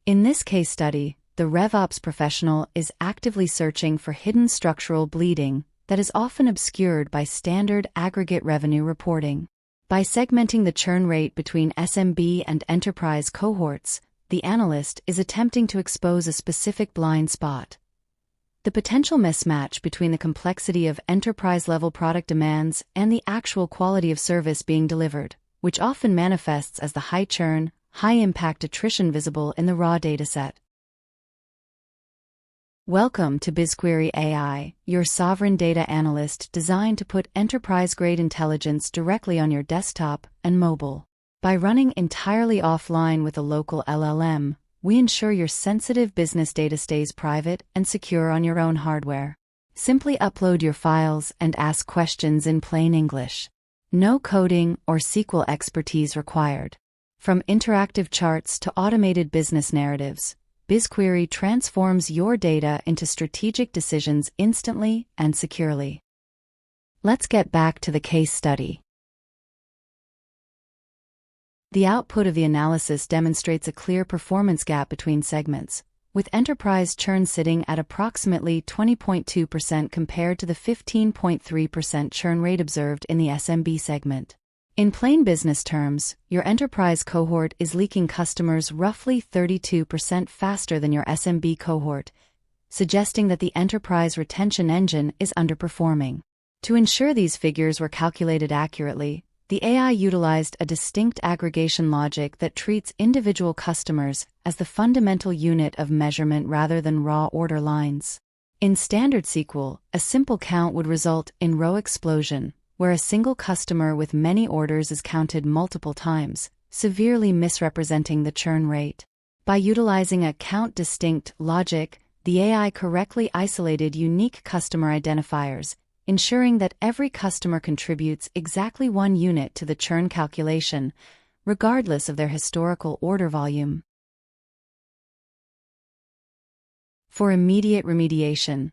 In this case study, the RevOps professional is actively searching for hidden structural bleeding that is often obscured by standard aggregate revenue reporting. By segmenting the churn rate between SMB and enterprise cohorts, the analyst is attempting to expose a specific blind spot. The potential mismatch between the complexity of enterprise-level product demands and the actual quality of service being delivered, which often manifests as the high-churn, high-impact attrition visible in the raw dataset. Welcome to BizQuery AI, your sovereign data analyst designed to put enterprise-grade intelligence directly on your desktop and mobile. By running entirely offline with a local LLM, we ensure your sensitive business data stays private and secure on your own hardware. Simply upload your files and ask questions in plain English. No coding or SQL expertise required. From interactive charts to automated business narratives, BizQuery transforms your data into strategic decisions instantly and securely. Let's get back to the case study. The output of the analysis demonstrates a clear performance gap between segments, with enterprise churn sitting at approximately 20.2% compared to the 15.3% churn rate observed in the SMB segment. In plain business terms, your enterprise cohort is leaking customers roughly 32% faster than your SMB cohort, suggesting that the enterprise retention engine is underperforming. To ensure these figures were calculated accurately, the AI utilized a distinct aggregation logic that treats individual customers as the fundamental unit of measurement rather than raw order lines. In standard SQL, a simple count would result in row explosion, where a single customer with many orders is counted multiple times, severely misrepresenting the churn rate. By utilizing a count-distinct logic, the AI correctly isolated unique customer identifiers, ensuring that every customer contributes exactly 1 unit to the churn calculation, regardless of their historical order volume. For immediate remediation,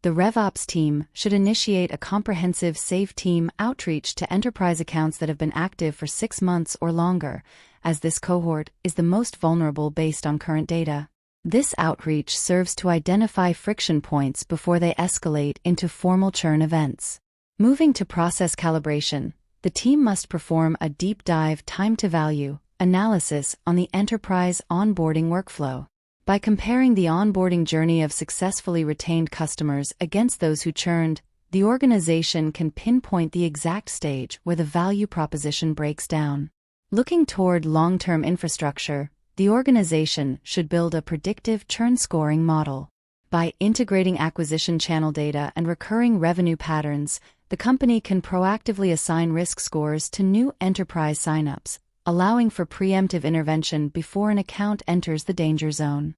the RevOps team should initiate a comprehensive Save Team outreach to enterprise accounts that have been active for 6 months or longer, as this cohort is the most vulnerable based on current data. This outreach serves to identify friction points before they escalate into formal churn events. Moving to process calibration, the team must perform a deep dive time-to-value analysis on the enterprise onboarding workflow. By comparing the onboarding journey of successfully retained customers against those who churned, the organization can pinpoint the exact stage where the value proposition breaks down. Looking toward long-term infrastructure, the organization should build a predictive churn scoring model. By integrating acquisition channel data and recurring revenue patterns, the company can proactively assign risk scores to new enterprise signups, allowing for preemptive intervention before an account enters the danger zone.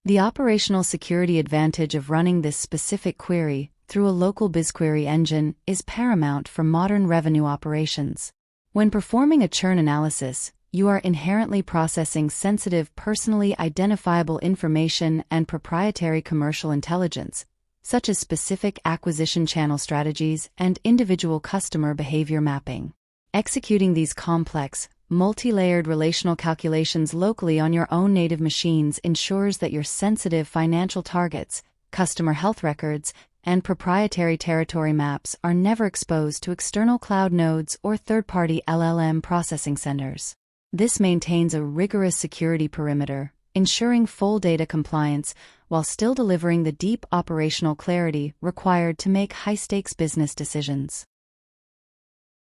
The operational security advantage of running this specific query through a local BizQuery engine is paramount for modern revenue operations. When performing a churn analysis, you are inherently processing sensitive, personally identifiable information and proprietary commercial intelligence, such as specific acquisition channel strategies and individual customer behavior mapping. Executing these complex, multi-layered relational calculations locally on your own native machines ensures that your sensitive financial targets, customer health records, and proprietary territory maps are never exposed to external cloud nodes or third-party LLM processing centers. This maintains a rigorous security perimeter, ensuring full data compliance while still delivering the deep operational clarity required to make high-stakes business decisions.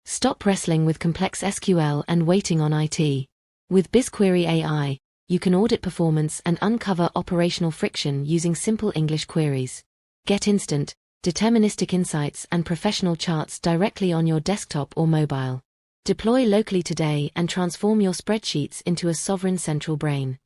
Stop wrestling with complex SQL and waiting on IT. With BizQuery AI, you can audit performance and uncover operational friction using simple English queries. Get instant, deterministic insights and professional charts directly on your desktop or mobile. Deploy locally today and transform your spreadsheets into a sovereign central brain.